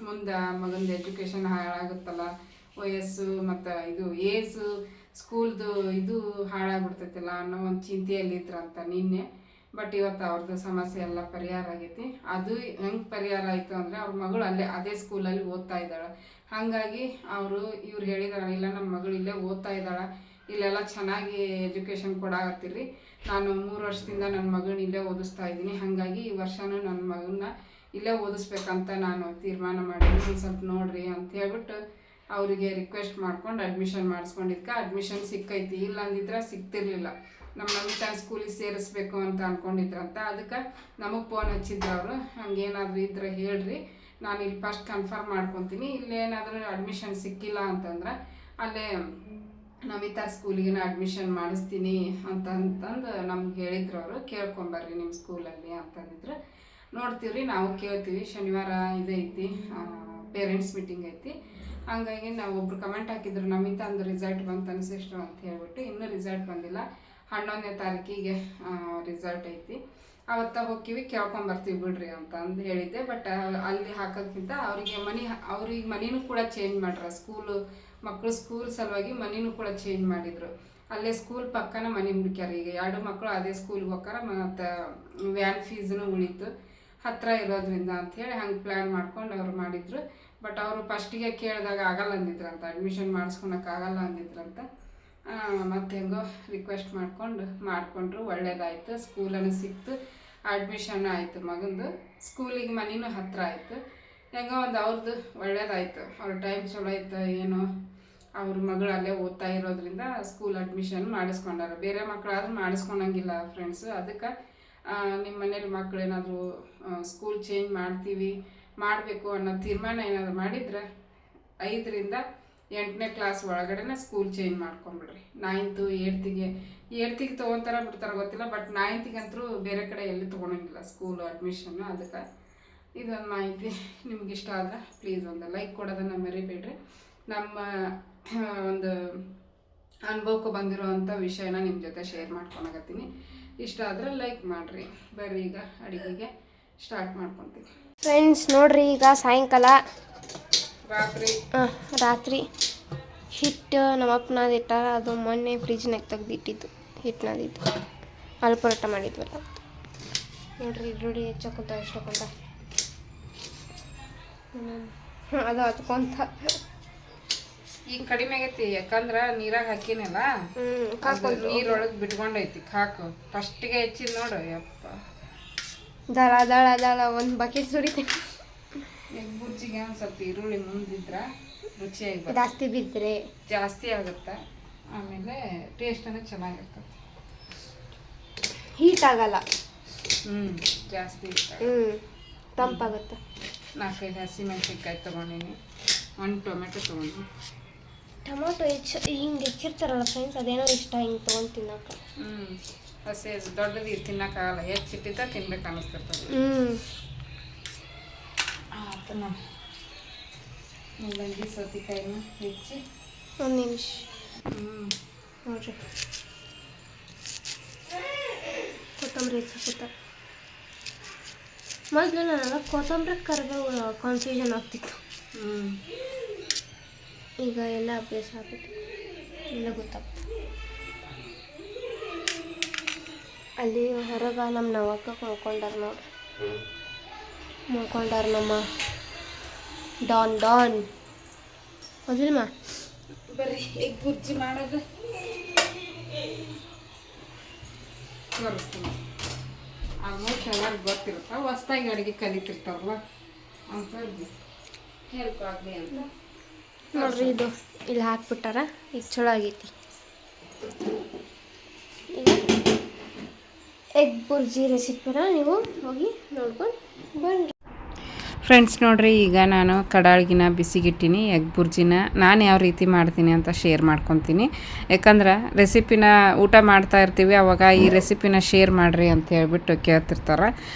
ಮುಂದೆ ಮಗಂದು ಎಜುಕೇಷನ್ ಹಾಳಾಗುತ್ತಲ್ಲ, ವಯಸ್ಸು ಮತ್ತು ಇದು ಏಜು ಸ್ಕೂಲ್ದು ಇದು ಹಾಳಾಗ್ಬಿಡ್ತೈತಿಲ್ಲ ಅನ್ನೋ ಒಂದು ಚಿಂತೆಯಲ್ಲಿದ್ರಂತ ನಿನ್ನೆ. ಬಟ್ ಇವತ್ತು ಅವ್ರದ್ದು ಸಮಸ್ಯೆ ಎಲ್ಲ ಪರಿಹಾರ ಆಗೈತಿ. ಅದು ಹೆಂಗೆ ಪರಿಹಾರ ಆಯಿತು ಅಂದರೆ ಅವ್ರ ಮಗಳು ಅದೇ ಸ್ಕೂಲಲ್ಲಿ ಓದ್ತಾ ಇದ್ದಾಳೆ. ಹಾಗಾಗಿ ಇವ್ರು ಹೇಳಿದಾರೆ, ಇಲ್ಲ ನಮ್ಮ ಮಗಳು ಇಲ್ಲೇ ಓದ್ತಾ ಇದ್ದಾಳೆ, ಇಲ್ಲೆಲ್ಲ ಚೆನ್ನಾಗಿ ಎಜುಕೇಷನ್ ಕೊಡಾಕತ್ತೀರಿ, ನಾನು 3 ವರ್ಷದಿಂದ ನನ್ನ ಮಗಳನ್ನ ಇಲ್ಲೇ ಓದಿಸ್ತಾ ಇದ್ದೀನಿ, ಹಾಗಾಗಿ ಈ ವರ್ಷನೂ ನನ್ನ ಮಗನ್ನ ಇಲ್ಲೇ ಓದಿಸ್ಬೇಕಂತ ನಾನು ತೀರ್ಮಾನ ಮಾಡೀನಿ, ಒಂದು ಸ್ವಲ್ಪ ನೋಡಿರಿ ಅಂತ ಹೇಳ್ಬಿಟ್ಟು ಅವರಿಗೆ ರಿಕ್ವೆಸ್ಟ್ ಮಾಡ್ಕೊಂಡು ಅಡ್ಮಿಷನ್ ಮಾಡಿಸ್ಕೊಂಡಿದ್ಕೆ ಅಡ್ಮಿಷನ್ ಸಿಕ್ಕೈತಿ. ಇಲ್ಲ ಅಂದಿದ್ರೆ ಸಿಗ್ತಿರ್ಲಿಲ್ಲ. ನಮ್ಮ ನಮಿತಾ ಸ್ಕೂಲಿಗೆ ಸೇರಿಸ್ಬೇಕು ಅಂತ ಅಂದ್ಕೊಂಡಿದ್ರಂತ. ಅದಕ್ಕೆ ನಮಗೆ ಫೋನ್ ಹಚ್ಚಿದ್ರು ಅವರು, ಹಂಗೇನಾದರೂ ಇದ್ರೆ ಹೇಳ್ರಿ, ನಾನು ಇಲ್ಲಿ ಫಸ್ಟ್ ಕನ್ಫರ್ಮ್ ಮಾಡ್ಕೊತೀನಿ, ಇಲ್ಲೇನಾದರೂ ಅಡ್ಮಿಷನ್ ಸಿಕ್ಕಿಲ್ಲ ಅಂತಂದ್ರೆ ಅಲ್ಲೇ ನಮಿತಾ ಸ್ಕೂಲಿಗೆ ಅಡ್ಮಿಷನ್ ಮಾಡಿಸ್ತೀನಿ ಅಂತಂದು ನಮ್ಗೆ ಹೇಳಿದ್ರು ಅವರು. ಕೇಳ್ಕೊಂಬರ್ರಿ ನಿಮ್ಮ ಸ್ಕೂಲಲ್ಲಿ ಅಂತಂದಿದ್ರು. ನೋಡ್ತೀವ್ರಿ, ನಾವು ಕೇಳ್ತೀವಿ. ಶನಿವಾರ ಇದೈತಿ, ಪೇರೆಂಟ್ಸ್ ಮೀಟಿಂಗ್ ಐತಿ. ಹಂಗಾಗಿ ನಾವು ಒಬ್ರು ಕಮೆಂಟ್ ಹಾಕಿದ್ರು, ನಮಿತಾ ಅಂದು ರಿಸಲ್ಟ್ ಬಂತು ಅನಿಸಿಷ್ಟು ಅಂತ ಹೇಳ್ಬಿಟ್ಟು. ಇನ್ನೂ ರಿಸಲ್ಟ್ ಬಂದಿಲ್ಲ, 11ನೇ ತಾರೀಕಿಗೆ ರಿಸಲ್ಟ್ ಐತಿ, ಅವತ್ತ ಹೋಗ್ತೀವಿ ಕೇಳ್ಕೊಂಬರ್ತೀವಿ ಬಿಡ್ರಿ ಅಂತ ಅಂದು ಹೇಳಿದ್ದೆ. ಬಟ್ ಅಲ್ಲಿ ಹಾಕೋದ್ಕಿಂತ ಅವ್ರಿಗೆ ಮನಿನೂ ಕೂಡ ಚೇಂಜ್ ಮಾಡ್ರ, ಮಕ್ಕಳು ಸ್ಕೂಲ್ ಸಲುವಾಗಿ ಮನಿನೂ ಕೂಡ ಚೇಂಜ್ ಮಾಡಿದ್ರು. ಅಲ್ಲೇ ಸ್ಕೂಲ್ ಪಕ್ಕನ ಮನೆ ಹುಡುಕ್ಯಾರ. ಈಗ 2 ಮಕ್ಕಳು ಅದೇ ಸ್ಕೂಲ್ಗೆ ಹೋಗ್ಯಾರ, ಮತ್ತು ವ್ಯಾನ್ ಫೀಸ್ನು ಉಳಿತು ಹತ್ತಿರ ಇರೋದ್ರಿಂದ ಅಂಥೇಳಿ ಹಂಗೆ ಪ್ಲ್ಯಾನ್ ಮಾಡ್ಕೊಂಡು ಅವ್ರು ಮಾಡಿದ್ರು. ಬಟ್ ಅವರು ಫಸ್ಟಿಗೆ ಕೇಳಿದಾಗ ಆಗಲ್ಲ ಅಂದಿದ್ರಂತ, ಅಡ್ಮಿಷನ್ ಮಾಡಿಸ್ಕೊಳಕ್ಕಾಗಲ್ಲ ಅಂದಿದ್ರಂತ. ಮತ್ತು ಹೆಂಗೋ ರಿಕ್ವೆಸ್ಟ್ ಮಾಡಿಕೊಂಡ್ರು, ಒಳ್ಳೇದಾಯ್ತು, ಸ್ಕೂಲನ್ನು ಸಿಕ್ತು, ಅಡ್ಮಿಷನ್ ಆಯಿತು ಮಗಂದು. ಸ್ಕೂಲಿಗೆ ಮನಿನೂ ಹತ್ತಿರ ಆಯಿತು. ಹೆಂಗೋ ಒಂದು ಅವ್ರದ್ದು ಒಳ್ಳೇದಾಯ್ತು, ಅವ್ರ ಟೈಮ್ ಚಲೋ ಆಯ್ತು. ಏನೋ ಅವ್ರ ಮಗಳು ಅಲ್ಲೇ ಓದ್ತಾ ಇರೋದ್ರಿಂದ ಸ್ಕೂಲ್ ಅಡ್ಮಿಷನ್ ಮಾಡಿಸ್ಕೊಂಡಾರ. ಬೇರೆ ಮಕ್ಕಳಾದ್ರೂ ಮಾಡಿಸ್ಕೊಳಂಗಿಲ್ಲ ಫ್ರೆಂಡ್ಸು. ಅದಕ್ಕೆ ನಿಮ್ಮ ಮನೇಲಿ ಮಕ್ಳು ಏನಾದರೂ ಸ್ಕೂಲ್ ಚೇಂಜ್ ಮಾಡಬೇಕು ಅನ್ನೋ ತೀರ್ಮಾನ ಏನಾದರೂ ಮಾಡಿದರೆ 5ರಿಂದ 8ನೇ ಕ್ಲಾಸ್ ಒಳಗಡೆ ಸ್ಕೂಲ್ ಚೇಂಜ್ ಮಾಡ್ಕೊಂಬಿಡ್ರಿ. 9th 8th ತೊಗೊತಾರ ಬಿಡ್ತಾರ ಗೊತ್ತಿಲ್ಲ, ಬಟ್ 9th ಬೇರೆ ಕಡೆ ಎಲ್ಲಿ ತೊಗೊಳಂಗಿಲ್ಲ ಸ್ಕೂಲ್ ಅಡ್ಮಿಷನ್ನು. ಅದಕ್ಕೆ ಇದೊಂದು ಮಾಹಿತಿ ನಿಮ್ಗೆ ಇಷ್ಟ ಆದ್ರೆ ಪ್ಲೀಸ್ ಒಂದು ಲೈಕ್ ಕೊಡೋದನ್ನು ಮರಿಬೇಡ್ರಿ. ನಮ್ಮ ಒಂದು ಅನುಭವಕ್ಕೆ ಬಂದಿರೋವಂಥ ವಿಷಯನ ನಿಮ್ಮ ಜೊತೆ ಶೇರ್ ಮಾಡ್ಕೊಳಕತ್ತೀನಿ. ಇಷ್ಟ ಆದರೆ ಲೈಕ್ ಮಾಡಿರಿ. ಬರ್ರಿ ಈಗ ಅಡುಗೆಗೆ ಸ್ಟಾರ್ಟ್ ಮಾಡ್ಕೊತೀನಿ ಫ್ರೆಂಡ್ಸ್. ನೋಡ್ರಿ, ಈಗ ಸಾಯಂಕಾಲ ರಾತ್ರಿ ಹಿಟ್ಟು ನಮ್ಮಪ್ಪ ನಾದಿಟ್ಟಾರ. ಅದು ಮೊನ್ನೆ ಫ್ರಿಜ್ನಾಗ ತೆಗ್ದಿಟ್ಟಿದ್ದು ಹಿಟ್ಟು ನಾದಿದ್ದು, ಅಲ್ಲಿ ಪರೋಟ ಮಾಡಿದ್ವಲ್ಲ. ನೋಡ್ರಿ ಈರುಳ್ಳಿ ಹೆಚ್ಚಕೊಂತ ಎಷ್ಟಕೊಂತ ಅದು ಹಚ್ಕೊಂತ ಈಗ ಕಡಿಮೆ ಆಗೈತಿ, ಯಾಕಂದ್ರೆ ನೀರಾಗ ಹಾಕಿನಲ್ಲ, ನೀರೊಳಗೆ ಬಿಟ್ಕೊಂಡೈತಿ. ಹಾಕು ಫಸ್ಟಿಗೆ ಹೆಚ್ಚಿದ್ ನೋಡು. ಯಪ್ಪ ದಳ ದಳ ದಳ ಒಂದು ಬಕೆಟ್ ಸುರಿತೀನಿ. ಎಗ್ ಬುರ್ಜಿಗೆ ಒಂದು ಸ್ವಲ್ಪ ಈರುಳ್ಳಿ ಮುಂದಿದ್ರೆ ರುಚಿಯಾಗಿ, ಜಾಸ್ತಿ ಆಗುತ್ತೆ, ಆಮೇಲೆ ಟೇಸ್ಟನ್ನು ಚೆನ್ನಾಗಿರ್ತದೆ, ಹೀಟ್ ಆಗಲ್ಲ. ಜಾಸ್ತಿ ತಂಪಾಗುತ್ತೆ. 4-5 ಹಸಿಮೆಣಸಿನ್ಕಾಯಿ ತೊಗೊಂಡಿನಿ, 1 ಟೊಮೆಟೊ ತೊಗೊಂಡು. ಟೊಮೊಟೊ ಹಿಂಗೆ ಹೆಚ್ಚಿರ್ತಾರಲ್ಲ ಫ್ರೆಂಡ್ಸ್, ಅದೇನೋ ಇಷ್ಟ ಹಿಂಗೆ ತೊಗೊಂಡು ತಿನ್ನೋಕೆ. ಹಸಿ ದೊಡ್ಡದು ತಿನ್ನೋಕ್ಕಾಗಲ್ಲ, ಹೆಚ್ಚಿಟ್ಟಿದ್ದ ತಿನ್ಬೇಕು ಅನ್ನಿಸ್ತಿರ್ತದೆ. ಆಯ್ತು ನೋಡಿ, ಮೂಲಂಗಿ ಸೌತೆಕಾಯಿನ ಹೆಚ್ಚಿ 1 ನಿಮಿಷ ನೋಡ್ರಿ. ಕೊತ್ತಂಬರಿ ಹೆಚ್ಚಾಕುತ್ತ. ಮೊದಲು ನನಗೆ ಕೊತ್ತಂಬರಿ ಕರಿಬೇವು ಕನ್ಫ್ಯೂಷನ್ ಆಗ್ತಿತ್ತು. ಈಗ ಎಲ್ಲ ಅಭ್ಯಾಸ ಆಗ್ಬಿಟ್ಟು ಎಲ್ಲ ಗೊತ್ತಾಗ್ತದೆ. ಅಲ್ಲಿ ಹೊರಗೆ ನಮ್ಮ ನವಕ್ಕ ಮಲ್ಕೊಂಡಾರ ನೋಡ್ರಿ, ಮಲ್ಕೊಂಡಾರ ನಮ್ಮ ಡಾನ್ ಹೌದಿಲ್ಲಮ್ಮ. ಬರ್ರಿ ಎಗ್ ಬುರ್ಜಿ ಮಾಡೋದು ತೋರಿಸ್ತೀನಿ. ಆಲ್ಮೋಸ್ಟ್ ಎಲ್ಲರೂ ಗೊತ್ತಿರುತ್ತೆ, ಹೊಸ್ದಾಗಿ ಅಡುಗೆ ಕಲಿತಿರ್ತಾರಲ್ಲ ಅಂತ ಹೆಲ್ಪ್ ಆಗಲಿ ಅಂತ ನೋಡ್ರಿ. ಇದು ಇಲ್ಲಿ ಹಾಕ್ಬಿಟ್ಟಾರ, ಈಗ ಚಲೋ ಆಗೈತಿ. ಎಗ್ ಬುರ್ಜಿ ರೆಸಿಪಿನ ನೀವು ಹೋಗಿ ನೋಡ್ಕೊಂಡು ಬನ್ನಿ ಫ್ರೆಂಡ್ಸ್ ನೋಡ್ರಿ, ಈಗ ನಾನು ಕಡಾಳ್ಗಿನ ಬಿಸಿಗಿಟ್ಟಿನಿ ಎಗ್ ಬುರ್ಜಿನ ನಾನು ಯಾವ ರೀತಿ ಮಾಡ್ತೀನಿ ಅಂತ ಶೇರ್ ಮಾಡ್ಕೊತೀನಿ. ಯಾಕಂದ್ರೆ ರೆಸಿಪಿನ ಊಟ ಮಾಡ್ತಾ ಇರ್ತೀವಿ, ಅವಾಗ ಈ ರೆಸಿಪಿನ ಶೇರ್ ಮಾಡಿರಿ ಅಂತ ಹೇಳ್ಬಿಟ್ಟು ಕೇಳ್ತಿರ್ತಾರೆ.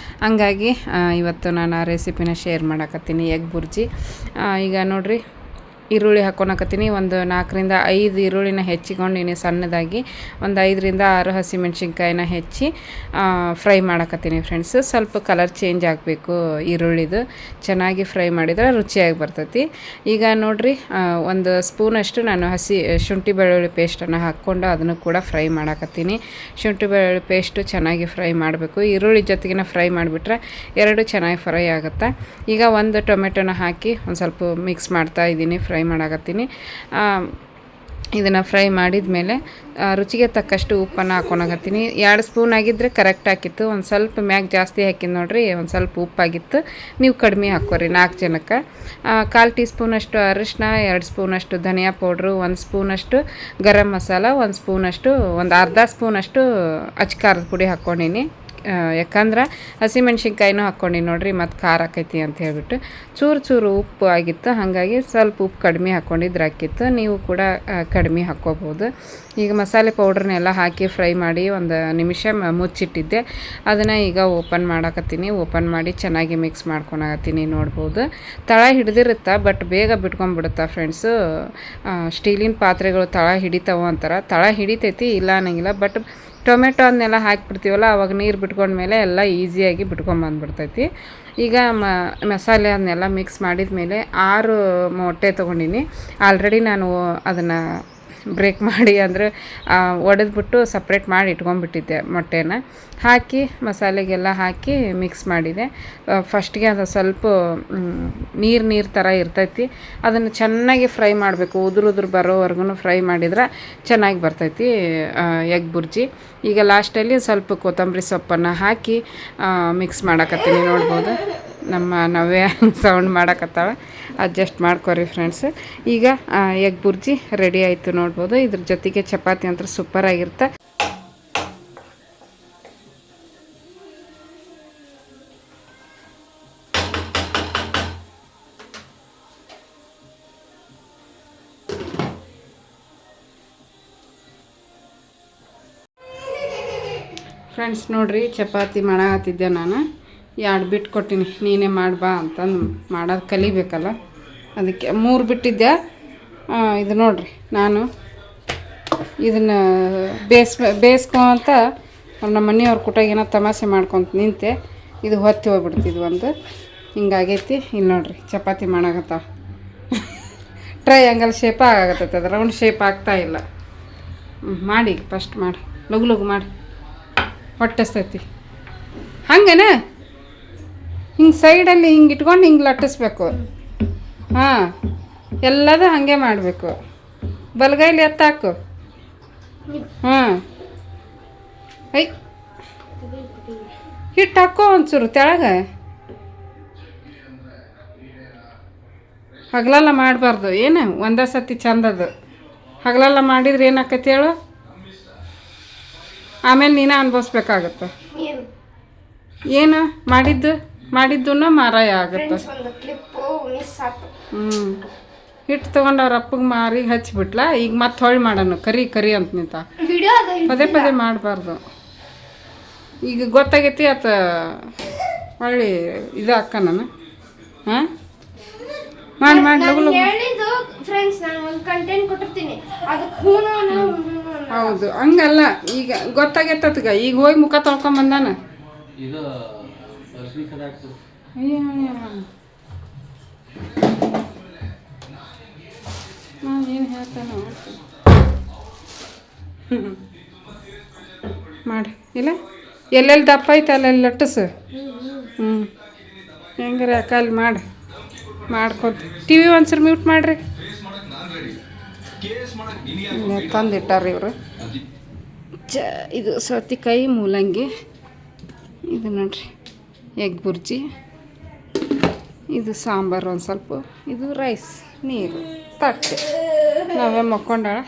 ಹಂಗಾಗಿ ಇವತ್ತು ನಾನು ಆ ರೆಸಿಪಿನ ಶೇರ್ ಮಾಡಕತ್ತೀನಿ, ಎಗ್ ಬುರ್ಜಿ. ಈಗ ನೋಡ್ರಿ, ಈರುಳ್ಳಿ ಹಾಕ್ಕೊಳಕತ್ತೀನಿ. ಒಂದು 4 ರಿಂದ 5 ಈರುಳ್ಳಿನ ಹೆಚ್ಚಿಕೊಂಡಿನಿ ಸಣ್ಣದಾಗಿ. ಒಂದು 5 ರಿಂದ 6 ಹಸಿಮೆಣ್ಸಿನ್ಕಾಯಿನ ಹೆಚ್ಚಿ ಫ್ರೈ ಮಾಡಕತ್ತೀನಿ ಫ್ರೆಂಡ್ಸ್. ಸ್ವಲ್ಪ ಕಲರ್ ಚೇಂಜ್ ಆಗಬೇಕು ಈರುಳ್ಳಿದು, ಚೆನ್ನಾಗಿ ಫ್ರೈ ಮಾಡಿದರೆ ರುಚಿಯಾಗಿ ಬರ್ತೈತಿ. ಈಗ ನೋಡಿರಿ, ಒಂದು ಸ್ಪೂನಷ್ಟು ನಾನು ಶುಂಠಿ ಬೆಳ್ಳುಳ್ಳಿ ಪೇಸ್ಟನ್ನು ಹಾಕ್ಕೊಂಡು ಅದನ್ನು ಕೂಡ ಫ್ರೈ ಮಾಡಕತ್ತೀನಿ. ಶುಂಠಿ ಬೆಳ್ಳುಳ್ಳಿ ಪೇಸ್ಟು ಚೆನ್ನಾಗಿ ಫ್ರೈ ಮಾಡಬೇಕು. ಈರುಳ್ಳಿ ಜೊತೆಗಿನ ಫ್ರೈ ಮಾಡಿಬಿಟ್ರೆ ಎರಡು ಚೆನ್ನಾಗಿ ಫ್ರೈ ಆಗುತ್ತೆ. ಈಗ ಒಂದು ಟೊಮೆಟೊನ ಹಾಕಿ ಒಂದು ಸ್ವಲ್ಪ ಮಿಕ್ಸ್ ಮಾಡ್ತಾ ಇದ್ದೀನಿ, ಫ್ರೈ ಮಾಡಕತ್ತೀನಿ. ಇದನ್ನು ಫ್ರೈ ಮಾಡಿದ ಮೇಲೆ ರುಚಿಗೆ ತಕ್ಕಷ್ಟು ಉಪ್ಪನ್ನು ಹಾಕ್ಕೊಳಕತ್ತೀನಿ. 2 ಸ್ಪೂನ್ ಆಗಿದ್ದರೆ ಕರೆಕ್ಟ್ ಹಾಕಿತ್ತು. ಒಂದು ಸ್ವಲ್ಪ ಮ್ಯಾಗ ಜಾಸ್ತಿ ಹಾಕಿದ್ದು ನೋಡಿರಿ, ಒಂದು ಸ್ವಲ್ಪ ಉಪ್ಪಾಗಿತ್ತು. ನೀವು ಕಡಿಮೆ ಹಾಕ್ಕೊರಿ 4 ಜನಕ್ಕೆ. 1/4 ಟೀ ಸ್ಪೂನಷ್ಟು ಅರಿಶಿನ, 2 ಸ್ಪೂನಷ್ಟು ಧನಿಯಾ ಪೌಡ್ರು, 1 ಸ್ಪೂನಷ್ಟು ಗರಂ ಮಸಾಲ, 1 ಸ್ಪೂನಷ್ಟು, ಒಂದು ಅರ್ಧ ಸ್ಪೂನಷ್ಟು ಅಚ್ಕಾರದ ಪುಡಿ ಹಾಕ್ಕೊಂಡೀನಿ. ಯಾಕಂದ್ರೆ ಹಸಿಮೆಣ್ಸಿನ್ಕಾಯಿನೂ ಹಾಕ್ಕೊಂಡು ನೋಡಿರಿ, ಮತ್ತು ಖಾರ ಆಕೈತಿ ಅಂತ ಹೇಳ್ಬಿಟ್ಟು ಚೂರು ಉಪ್ಪು ಆಗಿತ್ತು. ಹಾಗಾಗಿ ಸ್ವಲ್ಪ ಉಪ್ಪು ಕಡಿಮೆ ಹಾಕ್ಕೊಂಡಿದ್ರೆ ಹಾಕಿತ್ತು. ನೀವು ಕೂಡ ಕಡಿಮೆ ಹಾಕ್ಕೋಬೋದು. ಈಗ ಮಸಾಲೆ ಪೌಡ್ರನ್ನೆಲ್ಲ ಹಾಕಿ ಫ್ರೈ ಮಾಡಿ ಒಂದು ನಿಮಿಷ ಮುಚ್ಚಿಟ್ಟಿದ್ದೆ. ಅದನ್ನು ಈಗ ಓಪನ್ ಮಾಡಕತ್ತೀನಿ. ಓಪನ್ ಮಾಡಿ ಚೆನ್ನಾಗಿ ಮಿಕ್ಸ್ ಮಾಡ್ಕೊಳಕತ್ತೀನಿ. ನೋಡ್ಬೋದು, ತಳ ಹಿಡ್ದಿರುತ್ತೆ, ಬಟ್ ಬೇಗ ಬಿಟ್ಕೊಂಡ್ಬಿಡುತ್ತೆ ಫ್ರೆಂಡ್ಸು. ಸ್ಟೀಲಿನ ಪಾತ್ರೆಗಳು ತಳ ಹಿಡಿತಾವೆ ಅಂತಾರೆ. ತಳ ಹಿಡಿತೈತಿ, ಇಲ್ಲ ಅನ್ನಂಗಿಲ್ಲ. ಬಟ್ ಟೊಮೆಟೊ ಅದನ್ನೆಲ್ಲ ಹಾಕಿಬಿಡ್ತೀವಲ್ಲ, ಅವಾಗ ನೀರು ಬಿಟ್ಕೊಂಡ್ಮೇಲೆ ಎಲ್ಲ ಈಸಿಯಾಗಿ ಬಿಟ್ಕೊಂಬಂದ್ಬಿಡ್ತೈತಿ. ಈಗ ಮಸಾಲೆ ಅದನ್ನೆಲ್ಲ ಮಿಕ್ಸ್ ಮಾಡಿದ ಮೇಲೆ 6 ಮೊಟ್ಟೆ ತೊಗೊಂಡಿನಿ. ಆಲ್ರೆಡಿ ನಾನು ಅದನ್ನು ಬ್ರೇಕ್ ಮಾಡಿ, ಅಂದರೆ ಒಡೆದ್ಬಿಟ್ಟು ಸಪ್ರೇಟ್ ಮಾಡಿ ಇಟ್ಕೊಂಡ್ಬಿಟ್ಟಿದ್ದೆ. ಮೊಟ್ಟೆನ ಹಾಕಿ ಮಸಾಲೆಗೆಲ್ಲ ಹಾಕಿ ಮಿಕ್ಸ್ ಮಾಡಿದೆ. ಫಸ್ಟಿಗೆ ಅದು ಸ್ವಲ್ಪ ನೀರು ಥರ ಇರ್ತೈತಿ. ಅದನ್ನು ಚೆನ್ನಾಗಿ ಫ್ರೈ ಮಾಡಬೇಕು, ಉದುರು ಬರೋವರೆಗೂ ಫ್ರೈ ಮಾಡಿದ್ರೆ ಚೆನ್ನಾಗಿ ಬರ್ತೈತಿ ಎಗ್ ಬುರ್ಜಿ. ಈಗ ಲಾಸ್ಟಲ್ಲಿ ಸ್ವಲ್ಪ ಕೊತ್ತಂಬರಿ ಸೊಪ್ಪನ್ನು ಹಾಕಿ ಮಿಕ್ಸ್ ಮಾಡಕತ್ತೀನಿ. ನೋಡ್ಬೋದು, ನಮ್ಮ ನವ್ಯ ಸೌಂಡ್ ಮಾಡಕತ್ತಾಳ, ಅಡ್ಜಸ್ಟ್ ಮಾಡ್ಕೊರಿ ಫ್ರೆಂಡ್ಸ್. ಈಗ ಎಗ್ ಬುರ್ಜಿ ರೆಡಿ ಆಯಿತು. ನೋಡ್ಬೋದು, ಇದ್ರ ಜೊತೆಗೆ ಚಪಾತಿ ಅಂತ ಸೂಪರಾಗಿರುತ್ತೆ. ಫ್ರೆಂಡ್ಸ್ ನೋಡಿರಿ, ಚಪಾತಿ ಮಾಡಾಕತ್ತಿದ್ದೆ ನಾನು. 2 ಬಿಟ್ಟು ಕೊಟ್ಟಿನಿ, ನೀನೇ ಮಾಡ್ಬಾ ಅಂತಂದು. ಮಾಡೋದು ಕಲಿಬೇಕಲ್ಲ, ಅದಕ್ಕೆ 3 ಬಿಟ್ಟಿದ್ದೆ. ಇದು ನೋಡಿರಿ, ನಾನು ಇದನ್ನು ಬೇಯಿಸ್ಕೊ ಅಂತ ನಮ್ಮ ಮನೆಯವ್ರ ಕುಟಾಗ ಏನೋ ತಮಾಷೆ ಮಾಡ್ಕೊತ ನಿಂತೆ. ಇದು ಹೊತ್ತಿ ಹೋಗ್ಬಿಡ್ತಿದ್ವು ಒಂದು, ಹಿಂಗಾಗೈತಿ. ಇಲ್ಲಿ ನೋಡಿರಿ, ಚಪಾತಿ ಮಾಡಾಕತ್ತಾವ. ಟ್ರಯಾಂಗಲ್ ಶೇಪ್ ಆಗತ್ತೈತೆ, ಅದು ರೌಂಡ್ ಶೇಪ್ ಆಗ್ತಾಯಿಲ್ಲ. ಮಾಡಿ ಫಸ್ಟ್ ಮಾಡಿ, ಲಗು ಮಾಡಿ, ಹೊಟ್ಟಿಸ್ತೈತಿ. ಹಂಗೇನ ಹಿಂಗೆ ಸೈಡಲ್ಲಿ ಹಿಂಗೆ ಇಟ್ಕೊಂಡು ಹಿಂಗೆ ಲಟ್ಟಿಸ್ಬೇಕು. ಹಾಂ, ಎಲ್ಲದೂ ಹಾಗೆ ಮಾಡಬೇಕು. ಬಲಗೈಲಿ ಎತ್ತಾಕು. ಹಾಂ, ಐ ಹಿಟ್ಟು ಹಾಕೋ ಒಂಚೂರು ತೆಳಗೆ. ಹಗಲೆಲ್ಲ ಮಾಡಬಾರ್ದು, ಏನು ಒಂದೇ ಸತಿ ಚಂದದು. ಹಗಲೆಲ್ಲ ಮಾಡಿದ್ರೆ ಏನಾಕೈತಿ ಹೇಳು, ಆಮೇಲೆ ನೀನೇ ಅನ್ಭವಿಸ್ಬೇಕಾಗತ್ತೆ. ಏನು ಮಾಡಿದ್ದನ್ನ ಮಾರಾಯ ಆಗುತ್ತೆ. ಹಿಟ್ಟು ತೊಗೊಂಡು ಅವ್ರ ಅಪ್ಪಗೆ ಮಾರಿ ಹಚ್ಚಿಬಿಟ್ಲ. ಈಗ ಮತ್ತೆ ಹೊಳ್ಳಿ ಮಾಡೋಣ, ಕರಿ ಅಂತ ನಿಂತ. ಪದೇ ಮಾಡಬಾರ್ದು. ಈಗ ಗೊತ್ತಾಗೈತಿ ಆತ ಹೊಳ್ಳಿ ಇದು ಅಕ್ಕ ನಾನು. ಹಾಂ, ಮಾಡಿ ಲಗು. ಹೌದು, ಹಂಗಲ್ಲ. ಈಗ ಗೊತ್ತಾಗೈತತ್ಗ. ಈಗ ಹೋಗಿ ಮುಖ ತೊಳ್ಕೊಂಬಂದಾನ. ಏನು ಹೇಳ್ತಾನ ಮಾಡಿ. ಇಲ್ಲ, ಎಲ್ಲೆಲ್ಲಿ ದಪ್ಪ ಐತೆ ಅಲ್ಲೆಲ್ಲಿ ಲಟ್ಟಿಸು. ಹೆಂಗಾರ ಯಾಕಲ್ಲಿ ಮಾಡ್ಕೊತ. TV ಒಂದ್ಸರಿ ಮ್ಯೂಟ್ ಮಾಡಿರಿ. ತಂದಿಟ್ಟಾರ್ರಿ ಇವರು. ಇದು ಸೌತೆಕಾಯಿ ಮೂಲಂಗಿ, ಇದು ನೋಡ್ರಿ ಎಗ್ ಬುರ್ಜಿ, ಇದು ಸಾಂಬಾರು ಒಂದು ಸ್ವಲ್ಪ, ಇದು ರೈಸ್, ನೀರು, ತಟ್ಟೆ. ನಾವೇ ಮಕ್ಕೊಂಡಾಳ,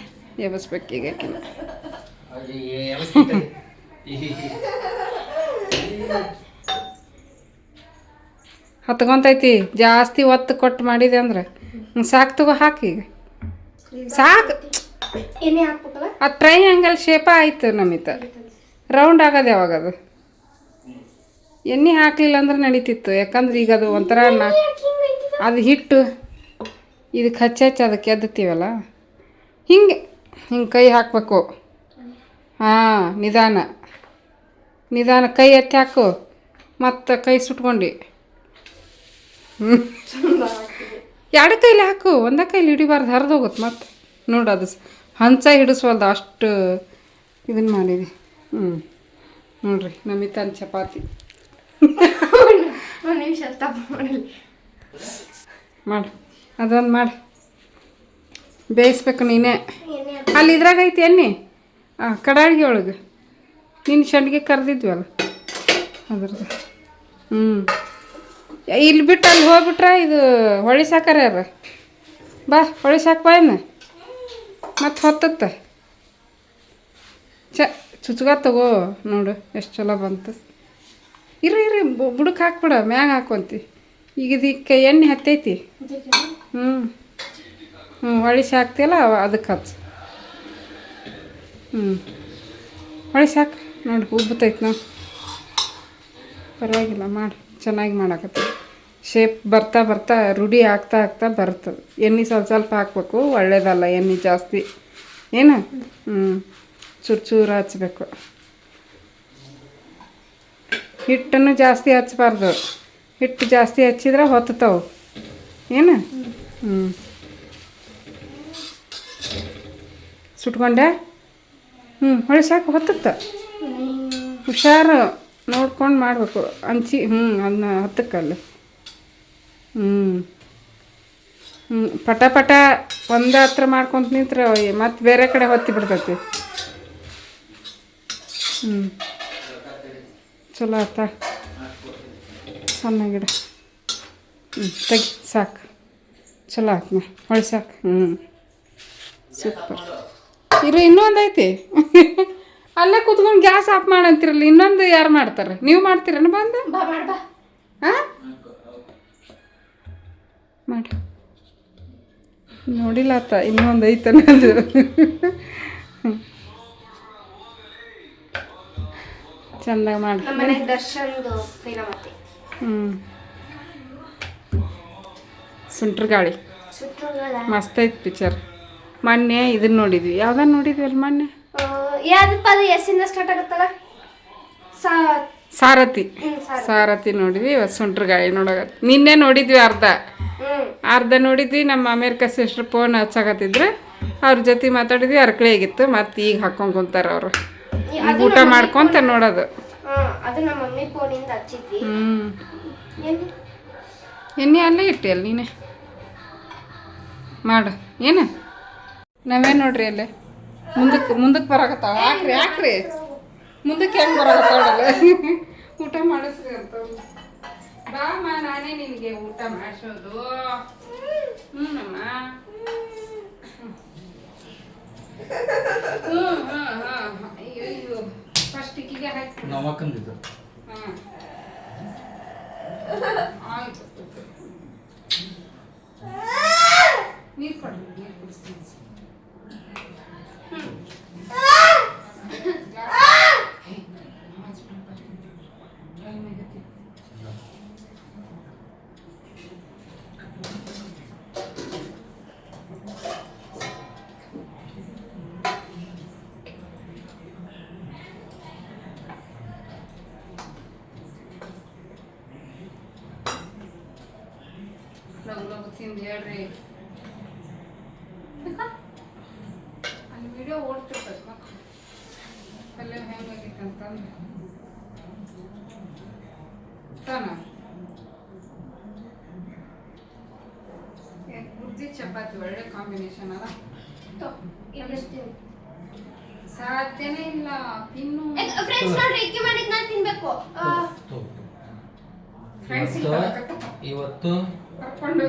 ಎಬ್ಬಿಸ್ಬೇಕು ಈಗ ಆಕಿನ. ಹೊತ್ಕೊಂತೈತಿ ಜಾಸ್ತಿ ಒತ್ತು ಕೊಟ್ಟು ಮಾಡಿದೆ ಅಂದ್ರೆ ಸಾಕು ತಗೋ ಹಾಕಿ ಈಗ ಸಾಕು. ಎಣ್ಣೆ ಹಾಕ್ಬೇಕಲ್ಲ? ಅದು ಟ್ರೈಯಾಂಗಲ್ ಶೇಪ ಆಯ್ತು ನಮಿತ. ರೌಂಡ್ ಆಗೋದು ಯಾವಾಗ ಅದು ಎಣ್ಣೆ ಹಾಕಲಿಲ್ಲ ಅಂದ್ರೆ ನಡೀತಿತ್ತು. ಯಾಕಂದ್ರೆ ಈಗ ಅದು ಒಂಥರ ಅದು ಹಿಟ್ಟು ಇದಕ್ಕೆ ಹಚ್ಚಿ ಅದಕ್ಕೆ ಎದ್ದುತ್ತೀವಲ್ಲ, ಹಿಂಗೆ ಹಿಂಗೆ ಕೈ ಹಾಕಬೇಕು. ಹಾಂ, ನಿಧಾನ ನಿಧಾನ ಕೈ ಎತ್ತಿ ಹಾಕು. ಮತ್ತು ಕೈ ಸುಟ್ಕೊಂಡು ಎರಡು ಕೈಲಿ ಹಾಕು, ಒಂದೇ ಕೈಲಿ ಹಿಡಿಬಾರ್ದು, ಹರಿದೋಗುತ್ತೆ ಮತ್ತೆ. ನೋಡು ಅದು ಹಂಚ ಹಿಡಿಸ್ವಲ್ದು ಅಷ್ಟು ಇದನ್ನು ಮಾಡಿದೆ. ನೋಡ್ರಿ ನಮಿತಾನ ಚಪಾತಿ ಒಂದು ನಿಮಿಷ ಸ್ಟಾಪ್ ಮಾಡಲಿ. ಮಾಡು, ಅದೊಂದು ಮಾಡು. ಬೇಯಿಸ್ಬೇಕು ನೀನೇ. ಅಲ್ಲಿ ಇದ್ರಾಗ ಐತಿ ಎಣ್ಣೆ ಕಡಾಯಿಗೆ ಒಳಗೆ ನಿನ್ನ ಸಂಡಿಗೆ ಕರೆದಿದ್ವಲ್ಲ ಅದ್ರದ್ದು. ಇಲ್ಲಿ ಬಿಟ್ಟು ಅಲ್ಲಿ ಹೋಗ್ಬಿಟ್ರೆ ಇದು ಹೊಳಿ ಸಾಕಾರ ಯಾರ ಬಾ, ಹೊಳಿ ಸಾಕು ಬಾ ಇನ್ನು ಮತ್ತು ಹೊತ್ತತ್ತ ಚುಚ್ಗ ತಗೋ. ನೋಡು ಎಷ್ಟು ಚಲೋ ಬಂತು. ಇರಿ ಬುಡಕ್ಕೆ ಹಾಕ್ಬಿಡ, ಮ್ಯಾಗ ಹಾಕೊಂತಿ. ಈಗ ಇದಕ್ಕೆ ಎಣ್ಣೆ ಹತ್ತೈತಿ. ಹೊಳಿ ಸಾಕ್ತಿಯಲ್ಲ ಅದಕ್ಕೆ ಹಚ್ಚು. ಹೊಳಿ ಸಾಕು. ನೋಡಿ ಉಬ್ಬತೈತಿ. ನಾವು ಪರವಾಗಿಲ್ಲ, ಮಾಡಿ ಚೆನ್ನಾಗಿ ಮಾಡಾಕತ್ತೀವಿ. ಶೇಪ್ ಬರ್ತಾ ಬರ್ತಾ ರೂಢಿ ಆಗ್ತಾ ಬರ್ತದೆ. ಎಣ್ಣೆ ಸ್ವಲ್ಪ ಹಾಕ್ಬೇಕು, ಒಳ್ಳೇದಲ್ಲ ಎಣ್ಣೆ ಜಾಸ್ತಿ. ಏನು ಚೂರು ಹಚ್ಬೇಕು. ಹಿಟ್ಟನ್ನು ಜಾಸ್ತಿ ಹಚ್ಬಾರ್ದು. ಹಿಟ್ಟು ಜಾಸ್ತಿ ಹಚ್ಚಿದ್ರೆ ಹೊತ್ತತಾವು. ಏನು ಸುಟ್ಕೊಂಡೆ. ಹೊಳಿ ಸಾಕು, ಹೊತ್ತತ್ತ. ಹುಷಾರು ನೋಡ್ಕೊಂಡು ಮಾಡಬೇಕು. ಹಂಚಿ ಅದನ್ನ ಹತ್ತಕ್ಕಲ್ಲಿ. ಪಟ ಪಟ ಒಂದೇ ಹತ್ರ ಮಾಡ್ಕೊಂತ ನಿಂತ್ರೆ ಮತ್ತು ಬೇರೆ ಕಡೆ ಹೊತ್ತಿ ಬಿಡ್ತೈತಿ. ಚಲೋ ಆತ. ಸಣ್ಣ ಗಿಡ ತೆಗಿ ಸಾಕು. ಚಲೋ ಆಯ್ತು. ಹೊಳಿ ಸಾಕು. ಸೂಪರ್. ಇರು, ಇನ್ನೊಂದು ಐತಿ. ಅಲ್ಲೇ ಕೂತ್ಕೊಂಡು ಗ್ಯಾಸ್ ಆಫ್ ಮಾಡಂತಿರಲ್ಲ. ಇನ್ನೊಂದು ಯಾರು ಮಾಡ್ತಾರೆ? ನೀವು ಮಾಡ್ತೀರೇನು ಬಂದು? ಹಾಂ, ಮಾಡಿ. ನೋಡಿಲ್ಲ ಆತ ಇನ್ನೊಂದು ಐತನ ಅದು. ಚಂದಾಗ ಮಾಡಿ. ಸುಂಟ್ರ ಗಾಳಿ ಮಸ್ತ್ ಐತಿ ಪಿಕ್ಚರ್. ಮೊನ್ನೆ ಇದನ್ನ ನೋಡಿದ್ವಿ. ಯಾವ್ದನ್ನ ನೋಡಿದ್ವಿ ಅಲ್ಲಿ ಮೊನ್ನೆ? ಯಾವ್ದಪ್ಪ ಅದು? ಎಸ್ಸಿಂದ ಸ್ಟಾರ್ಟ್ ಆಗುತ್ತಲ್ಲ, ಸಾರಥಿ ನೋಡಿದ್ವಿ. ಇವತ್ತು ಸುಂಟ್ರ ಗಾಳಿ ನೋಡೋಗತ್ತೆ. ನಿನ್ನೆ ನೋಡಿದ್ವಿ ಅರ್ಧ ನೋಡಿದ್ವಿ. ನಮ್ಮ ಅಮೇರಿಕಾ ಸಿಸ್ಟರ್ ಫೋನ್ ಹಚ್ಚಾಕತ್ತಿದ್ರು, ಅವ್ರ ಜೊತೆ ಮಾತಾಡಿದ್ವಿ. ಅರ್ಕಳಿ ಆಗಿತ್ತು. ಮತ್ತು ಈಗ ಹಾಕೊಂಡು ಕುಂತಾರ ಅವರು. ಊಟ ಮಾಡ್ಕೊಂತ ನೋಡೋದು. ಎಣ್ಣೆ ಅಲ್ಲೇ ಇಟ್ಟಿ ಅಲ್ಲಿ ನೀನೆ ಮಾಡು. ಏನು ನಾವೇ ನೋಡ್ರಿ ಅಲ್ಲೇ ಮುಂದಕ್ಕೆ ಬರಾಕತ್ತಾವ. ಯಾಕ್ರಿ ಮುಂದಕ್ಕೆ ಹೆಂಗೆ ಬರಾಕತ್ತಾವಲ್ಲ. ಊಟ ಮಾಡಿಸ್ರಿ ಅಂತ. ಬಾಮ್ಮ, ನಾನೇ ನಿನಗೆ ಊಟ ಮಾಡಿಸೋದು. ನಮ್ಮ ಅಯ್ಯೋ ಫಸ್ಟ್ ಇಕ್ಕಿಗೆ ಹಾಕಿ ನಮ್ಮಕ್ಕಂದಿದ್ದು. ಹಾಂ ಆಯ್ತು. ನೀರು ಕೊಡಿ, ನೀರು ಕುಡಿಸ್ತೀನಿ. ಲಗು ತಿಂದು ಹೇಳ್ರಿ. ಅಲ್ಲಿ ವಿಡಿಯೋ ಓಡ್ತಿರ್ತದೆ ಮಕ್ಕಳು ಪಲ್ಯ ಹೆಂಗಾಗಿತ್ತು ಅಂತಂದ್ರೆ ತಾನ ಬುದ್ಧಿ ಚಪಾತಿ ಒಳ್ಳೆ ಕಾಂಬಿನೇಷನ್ ಅಲ್ಲ. ಸಾಧ್ಯನೇ ಇಲ್ಲ. ತಿನ್ನು ಇವತ್ತು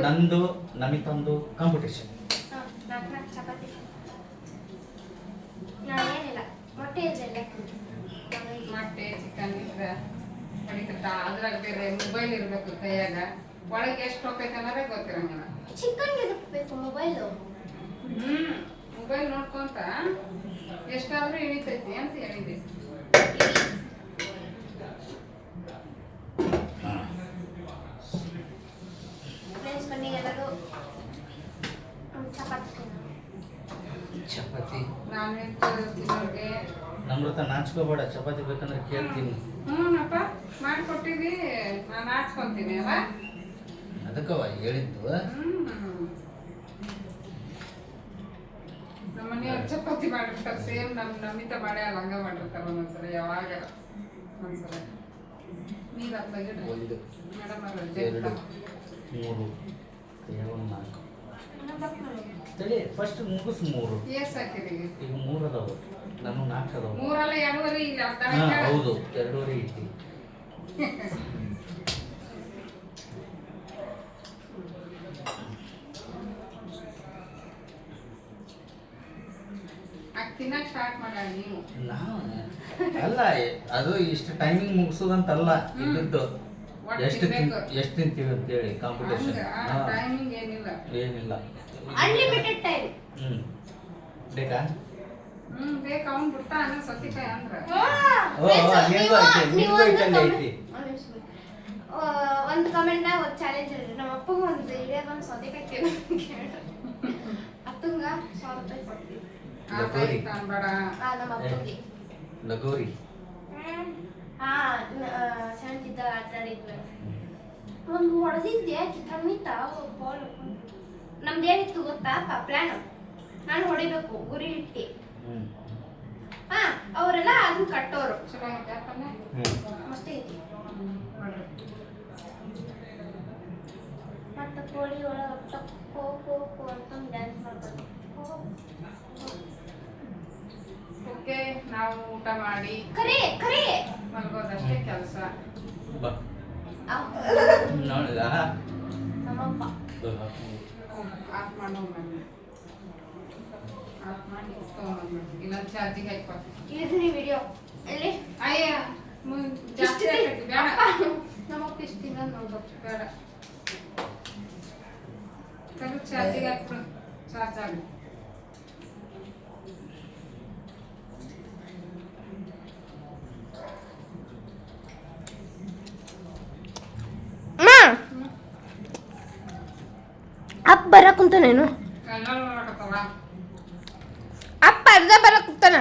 ನಂದು ನಮಿತಂದು ಕಾಂಪಿಟೇಷನ್. ಮೊಟ್ಟೆ ಚಿಕನ್ ಇದ್ರೆ ಅದ್ರಾಗ ಬೇರೆ ಮೊಬೈಲ್ ಇರಬೇಕು ಕೈಯಾಗ. ಒಳಗೆ ಎಷ್ಟು ಹೋಗ್ತೈತೆ ಅನ್ನೋದೇ ಗೊತ್ತಿರಂಗಿಲ್ಲ. ಚಿಕನ್ ಬೇಕು ಮೊಬೈಲು. ಮೊಬೈಲ್ ನೋಡ್ಕೊಂತ ಎಷ್ಟಾದ್ರೂ ಇಳಿತೈತಿ ಅಂತ ಹೇಳಿದೆ. ಫ್ರೆಂಡ್ಸ್ ಬನ್ನಿ ಎಲ್ಲರೂ ಚಪಾತಿ ನಾನ್ ವೆಜ್ ತಿನ್ನೋರಿಗೆ ನಮ್ರತ ನಾಚ್ಕೋಬೇಡ, ಚಪಾತಿ ಬೇಕಂದ್ರೆ ಕೇಳ್ತೀನಿ. ಹ್ಞೂನಪ್ಪ ಮಾಡಿಕೊಟ್ಟಿದ್ದಿ, ನಾನು ಹಾಚ್ಕೊಂತೀನಿ ಅಲ್ಲ. ಅದಕ್ಕವ ಹೇಳಿದ್ದು. ನಮ್ಮ ಮನೆಯವ್ರು ಚಪಾತಿ ಮಾಡಿರ್ತಾರೆ, ಸೇಮ್ ನಮಿತ ಮಾಡಿ ಅಲ್ಲಿ ಹಂಗ ಮಾಡಿರ್ತಾರೆ ಒಂದೊಂದ್ಸಲ, ಯಾವಾಗ ಒಂದ್ಸಲ. ನೀರು ಹತ್ತಾಗಿಡ ಒಂದು ಮೇಡಮ್ ಎರಡು ಮೂರು ಏಳು ನಾಲ್ಕು ತಡಿ ಫಸ್ಟ್ ಮುಗಿಸ್ ಮೂರು. ಏಸ್ ಹಾಕಿರಿ ಈಗ ಮೂರು ಅದಾವು, ನಾನು 4 ಅದಾವು. 3 ಅಲ್ಲ 2 ಇಲ್ಲ ಅರ್ಧ ಹೌದು 2.5 ಐತಿ. ತಿನ್ನಕ್ ಸ್ಟಾರ್ಟ್ ಮಾಡ ನೀವು. ನಾವು ಅಲ್ಲ, ಅದು ಇಷ್ಟು ಟೈಮಿಂಗ್ ಮುಗಿಸೋದಂತಲ್ಲ, ಇದ್ದದ್ದು ಎಷ್ಟು ತಿಂತೀವಿ ಅಂತೇಳಿ ಕಾಂಪಿಟೇಷನ್. ಟೈಮಿಂಗ್ ಏನಿಲ್ಲ, ಏನಿಲ್ಲ, ಅನ್ಲಿಮಿಟೆಡ್ ಟೈಮ್. ಬೇಕಾ? ಬೇಕು. ಅವ್ನು ಬಿಡ್ತಾ ಅನ್ನೋ ಸತ್ತಿಕಾಯಿ ಅಂದ್ರ ಒಂದು ಕಮೆಂಟ್ ಒಂದು ಚಾಲೆಂಜ್ ಇರ್ರಿ. ನಮ್ಮ ಅಪ್ಪಗೂ ಒಂದು ಇಡಿಯಾಗ ಒಂದು ಸೌತೆಕಾಯಿ ಕೇಳಿ ಅತ್ತಂಗ 100 ರೂಪಾಯಿ ಕೊಡ್ತೀವಿ. ಅನ್ಬೇಡ. ನಮ್ಮ ಅಪ್ಪಗೆ ಲಗೋರಿ ಸಣ್ಣದಿದ್ದ ಆಟ ಆಡಿದ್ವಿ. ಒಂದು ಹೊಡೆದಿದ್ದೆ ಚಿತ್ರಮಿತ ಬಾಲ್ ನಮ್ದೇನಿತ್ತು ಗೊತ್ತಾ ಪ್ಲಾನ್, ನಾನು ಹೊಡಿಬೇಕು ಗುರಿ ಇಟ್ಟಿ. ಅವರೆಲ್ಲ ಅದನ್ನ ಕಟ್ಟೋರು. ಚೆನ್ನಾಗಿದೆ ಯಾಕಂದ್ರೆ ಮಸ್ತ್ ಐತಿ. ಮತ್ತೆ ಕೋಳಿ ಒಳಗೆ ಕೋ ಕೋ ಕೋ ಅಂತ ಡ್ಯಾನ್ಸ್ ಮಾಡ್ತಾರೆ. ಓಕೆ, ನಾವು ಊಟ ಮಾಡಿ ಕರೆ ಕರೆ ಮಲ್ಗೋದಷ್ಟೇ ಕೆಲಸ. ನೋಡಿದ ನಮ್ಮಪ್ಪ ಆಫ್ ಮಾಡೋ ಆಫ್ ಮಾಡಿ ತೊಗೊಂಡ್ಬಂದ್ಬಿಡ್ತೀವಿ, ಇಲ್ಲ ಚಾರ್ಜಿಗೆ ಹಾಕ್ಬಾರ್ದು. ಇದ್ರಿ ವಿಡಿಯೋ ಎಲ್ಲಿ ಅಯ್ಯ ಜಾಸ್ತಿ ಆಗ್ತೈತಿ, ಬೇಡ. ನಮ್ಮಪ್ಪ ಇಷ್ಟು ತಿಂಗಳ ನೋಡ್ಬೇಕು. ಬೇಡ, ಚಾರ್ಜಿಗೆ ಹಾಕ್ಬಿಡು, ಚಾರ್ಜ್ ಆಗಲಿ. ಅಪ್ಪ ಬರಕ್ ಕುಂತಾನೇನು? ಎಲ್ಲರೂ ನೋಡಕತ್ತವ. ಅಪ್ಪ ಅರ್ಧ ಬರಕ್ ಕುಂತಾನ.